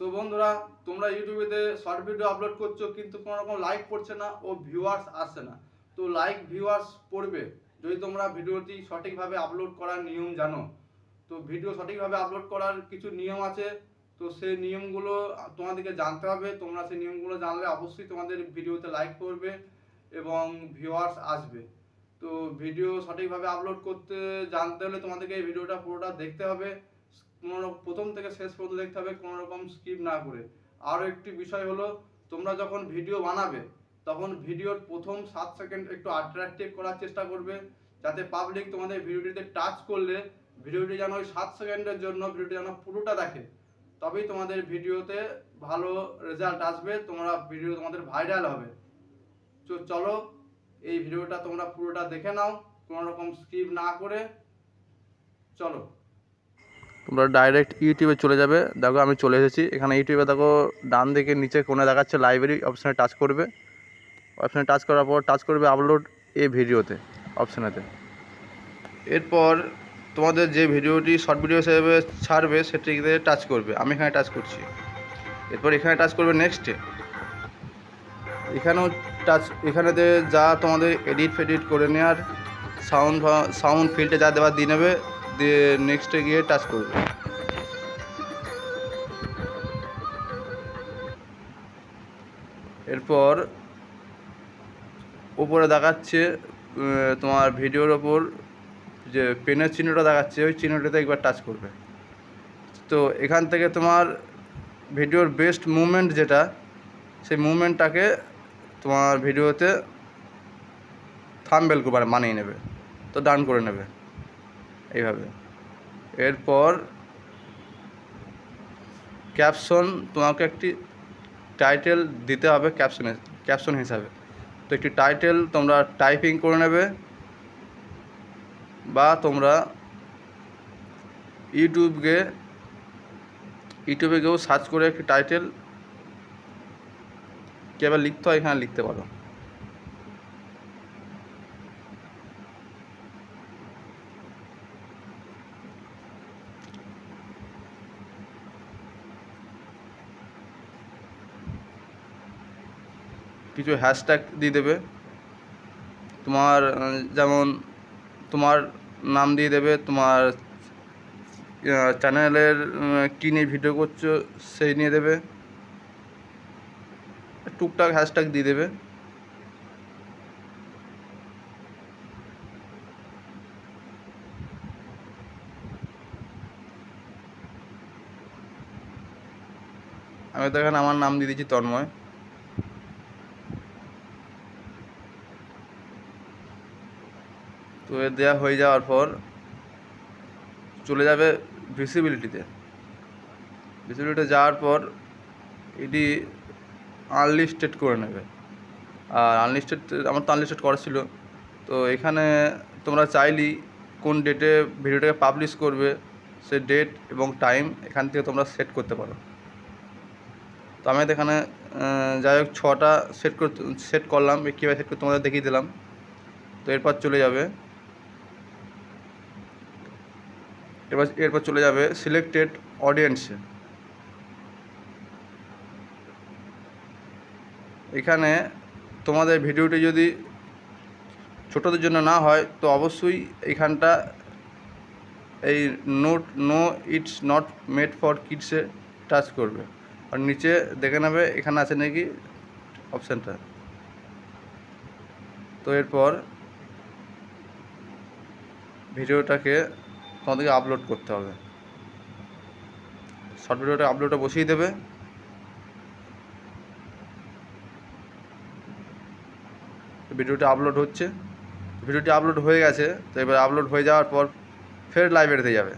তো বন্ধুরা, তোমরা ইউটিউবেতে শর্ট ভিডিও আপলোড করছো কিন্তু কোনো রকম লাইক পড়ছে না ও ভিউয়ার্স আসছে না। তো লাইক ভিউয়ার্স পড়বে যদি তোমরা ভিডিওটি সঠিকভাবে আপলোড করার নিয়ম জানো। তো ভিডিও সঠিকভাবে আপলোড করার কিছু নিয়ম আছে, তো সেই নিয়মগুলো তোমাদেরকে জানতে হবে। তোমরা সেই নিয়মগুলো জানলে অবশ্যই তোমাদের ভিডিওতে লাইক পড়বে এবং ভিউয়ার্স আসবে। তো ভিডিও সঠিকভাবে আপলোড করতে জানতে হলে তোমাদেরকে এই ভিডিওটা পুরোটা দেখতে হবে, প্রথম থেকে শেষ পর্যন্ত দেখতে হবে, কোনো রকম স্কিপ না করে। আরও একটি বিষয় হলো, তোমরা যখন ভিডিও বানাবে তখন ভিডিওর প্রথম 7 সেকেন্ড একটু অ্যাট্রাকটিভ করার চেষ্টা করবে, যাতে পাবলিক তোমাদের ভিডিওটিতে টাচ করলে ভিডিওটি যেন ওই 7 সেকেন্ডের জন্য ভিডিওটি যেন পুরোটা দেখে, তবেই তোমাদের ভিডিওতে ভালো রেজাল্ট আসবে, তোমরা ভিডিও তোমাদের ভাইরাল হবে। তো চলো এই ভিডিওটা তোমরা পুরোটা দেখে নাও কোনো রকম স্কিপ না করে। চলো তোমরা ডাইরেক্ট ইউটিউবে চলে যাবে। দেখো আমি চলে এসেছি এখানে। ইউটিউবে দেখো ডান দিকে নিচে কোণে দেখাচ্ছে লাইব্রেরি, অপশানে টাচ করবে। অপশানে টাচ করার পর টাচ করবে আপলোড এ ভিডিওতে অপশানেতে। এরপর তোমাদের যে ভিডিওটি শর্ট ভিডিও হিসেবে ছাড়বে সেটিতে টাচ করবে। আমি এখানে টাচ করছি। এরপর এখানে টাচ করবে নেক্সটে। এখানেও টাচ, এখানেতে যা তোমাদের এডিট ফেডিট করে নেওয়ার সাউন্ড ফিল্টে যা দেওয়ার দিয়ে নেবে, দিয়ে নেক্সটে গিয়ে টাচ করবে। এরপর উপরে দেখাচ্ছে তোমার ভিডিওর ওপর যে পেনের চিহ্নটা দেখাচ্ছে, ওই চিহ্নটাতে একবার টাচ করবে। তো এখান থেকে তোমার ভিডিওর বেস্ট মুভমেন্ট যেটা, সেই মুভমেন্টটাকে তোমার ভিডিওতে থাম্বনেল করে মানিয়ে নেবে, তো ডান করে নেবে এইভাবে। এরপর ক্যাপশন, তোমাকে একটি টাইটেল দিতে হবে ক্যাপশন হিসাবে। তো একটি টাইটেল তোমরা টাইপিং করে নেবে, বা তোমরা ইউটিউবে গিয়েও সার্চ করে একটি টাইটেল কীভাবে লিখতে হয় এখানে লিখতে পারো। কিছু হ্যাশট্যাগ দিয়ে দেবে তোমার, যেমন তোমার নাম দিয়ে দেবে, তোমার চ্যানেলের কী নিয়ে ভিডিও করছো সেই নিয়ে দেবে, টুকটাক হ্যাশট্যাগ দিয়ে দেবে। আমি তো এখানে আমার নাম দিয়ে দিচ্ছি তন্ময়। তো এ দেওয়া হয়ে যাওয়ার পর চলে যাবে ভিজিবিলিটিতে। যাওয়ার পর এটি আনলিস্টেড করে নেবে। আর আনলিস্টেড, আমার তো আনলিস্টেড করা ছিল। তো এখানে তোমরা চাইলেই কোন ডেটে ভিডিওটাকে পাবলিশ করবে সে ডেট এবং টাইম এখান থেকে তোমরা সেট করতে পারো। তো আমি তো এখানে যাই হোক 6টা সেট করলাম। কীভাবে সেট করে তোমাদের দেখিয়ে দিলাম। তো এরপর চলে যাবে চলে যাবে সিলেক্টেড অডিয়েন্সে। এখানে তোমাদের ভিডিওটি যদি ছোটদের জন্য না হয় তো অবশ্যই এইখানটা এই no it's not made for কিডসে টাচ করবে। আর নিচে দেখে নেবে এখানে আছে নাকি অপশানটা। তো এরপর ভিডিওটাকে তোমাদেরকে আপলোড করতে হবে। শর্ট ভিডিওটা আপলোডে বসিয়ে দেবে। ভিডিওটা আপলোড হচ্ছে, ভিডিওটি আপলোড হয়ে গেছে। তো এবার আপলোড হয়ে যাওয়ার পর ফের লাইব্রেরিতে যাবে।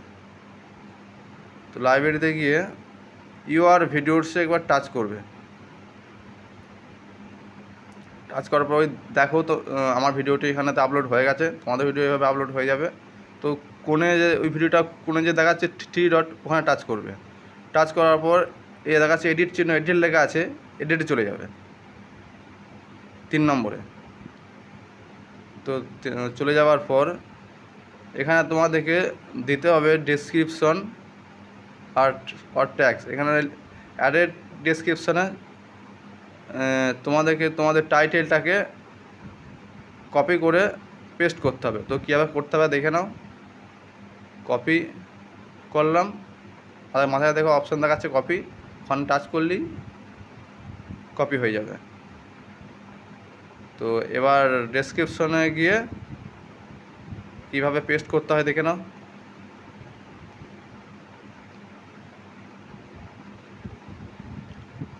তো লাইব্রেরিতে গিয়ে ইউআর ভিডিওসে একবার টাচ করবে। টাচ করার পর দেখো তো আমার ভিডিওটি এখানেতে আপলোড হয়ে গেছে। তোমাদের ভিডিও এভাবে আপলোড হয়ে যাবে। তো কোণে যে ওই ভিডিওটা কোণে যে দেখাচ্ছে 3 ডট, ওখানে টাচ করবে। টাচ করার পর এ দেখাচ্ছে এডিট চিহ্ন, এডিট লেখা আছে, এডিটে চলে যাবে 3 নম্বরে। তো চলে যাওয়ার পর এখানে তোমাদেরকে দিতে হবে ডেসক্রিপশন আর ট্যাক্স। এখানে অ্যাডের ডেসক্রিপশানে তোমাদের টাইটেলটাকে কপি করে পেস্ট করতে হবে। তো কীভাবে করতে হবে দেখে নাও। কপি করলাম, আর মাথায় দেখো অপশান দেখাচ্ছে কপি, ওখানে টাচ করলেই কপি হয়ে যাবে। তো এবার ডেসক্রিপশনে গিয়ে কীভাবে পেস্ট করতে হয় দেখে নাও।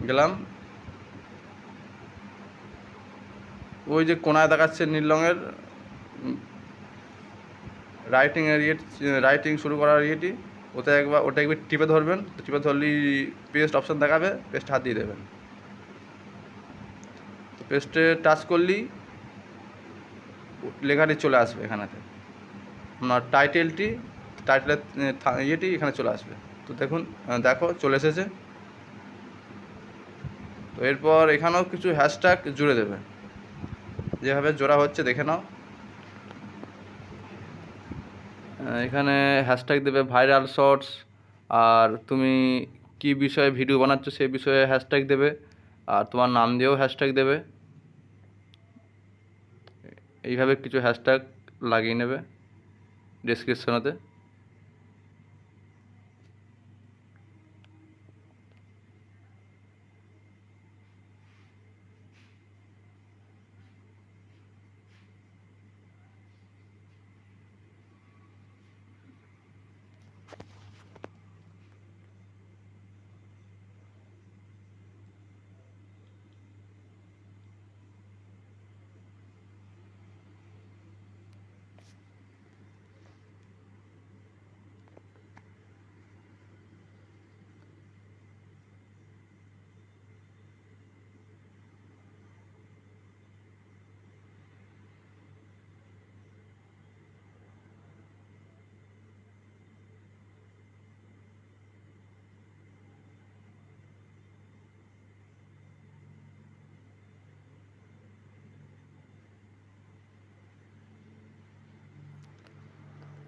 গেলাম, ওই যে কোনায় দেখাচ্ছে নীল রঙের রাইটিং শুরু করার ইয়েটি, ওটা একবার টিপে ধরবেন। টিপে ধরলেই পেস্ট অপশান দেখাবে, পেস্ট হাত দিয়ে দেবেন। তো পেস্টে টাচ করলেই লেখাটি চলে আসবে এখানেতে, আপনার টাইটেলের ইয়েটি এখানে চলে আসবে। তো দেখো চলে এসেছে। তো এরপর এখানেও কিছু হ্যাশট্যাগ জুড়ে দেবে, যেভাবে জোড়া হচ্ছে দেখে নাও। এখানে হ্যাশট্যাগ দেবে ভাইরাল শর্টস, আর তুমি কি বিষয়ে ভিডিও বানাচ্ছো সেই বিষয়ে হ্যাশট্যাগ দেবে, আর তোমার নাম দিয়েও হ্যাশট্যাগ দেবে। এইভাবে কিছু হ্যাশট্যাগ লাগিয়ে নেবে ডেসক্রিপশনেতে।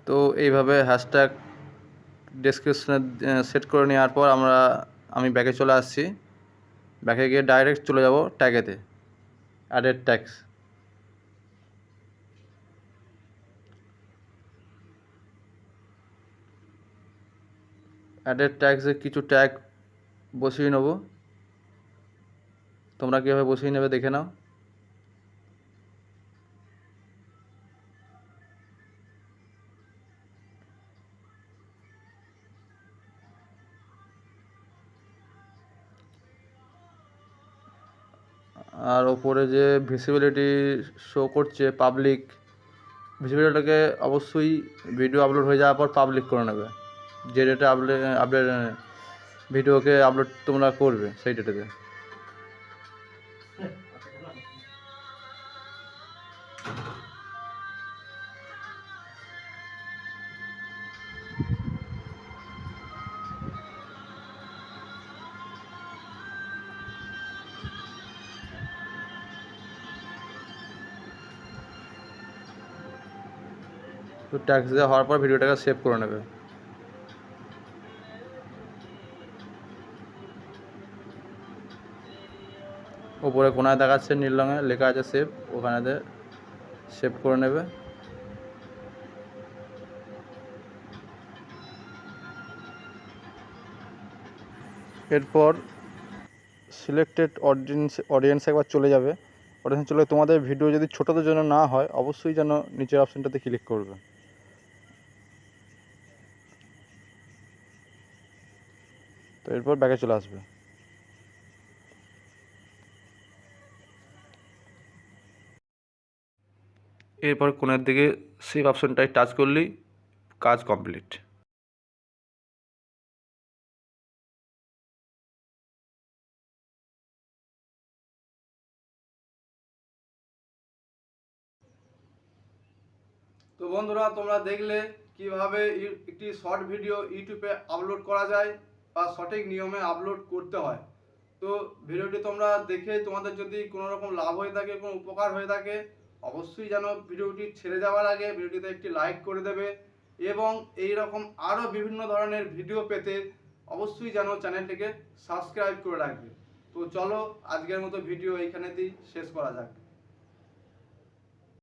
তো এইভাবে হ্যাশট্যাগ ডেসক্রিপশনে সেট করে নেওয়ার পর আমি ব্যাকে চলে আসছি। ব্যাকে গিয়ে ডাইরেক্ট চলে যাব ট্যাগেতে, অ্যাডেড ট্যাগস। অ্যাডেড ট্যাগসে কিছু ট্যাগ বসিয়ে নেব। তোমরা কীভাবে বসিয়ে নেবে দেখে নাও। আর ওপরে যে ভিজিবিলিটি শো করছে পাবলিক, ভিজিবিলিটিটাকে অবশ্যই ভিডিও আপলোড হয়ে যাওয়ার পর পাবলিক করে নেবে। যে ডেটে আপলোড ভিডিওকে আপলোড তোমরা করবে সেই ডেটেতে। তো ট্যাক্স দেওয়া হওয়ার পর ভিডিওটাকে সেভ করে নেবে। ওপরে কোনায় দেখাচ্ছে নীল রঙে লেখা আছে সেভ, ওখানেতে সেভ করে নেবে। এরপর সিলেক্টেড অডিয়েন্স একবার চলে যাবে। অডিয়েন্স চলে তোমাদের ভিডিও যদি ছোটোদের জন্য না হয় অবশ্যই যেন নিচের অপশানটাতে ক্লিক করবে। তো এরপর ব্যাকে চলে আসবে। এরপর কোণের দিকে সেভ অপশানটায় টাচ করলেই কাজ কমপ্লিট। তো বন্ধুরা, তোমরা দেখলে কিভাবে একটি শর্ট ভিডিও ইউটিউবে আপলোড করা যায় বা সঠিক নিয়মে আপলোড করতে হয়। তো ভিডিওটি তোমরা দেখে তোমাদের যদি কোনো রকম লাভ হয়ে থাকে, কোনো উপকার হয়ে থাকে, অবশ্যই যেন ভিডিওটি ছেড়ে যাওয়ার আগে ভিডিওটিতে একটি লাইক করে দেবে। এবং এই রকম আরও বিভিন্ন ধরনের ভিডিও পেতে অবশ্যই যেন চ্যানেলটিকে সাবস্ক্রাইব করে রাখবে। তো চলো আজকের মতো ভিডিও এইখানেতেই শেষ করা যাক।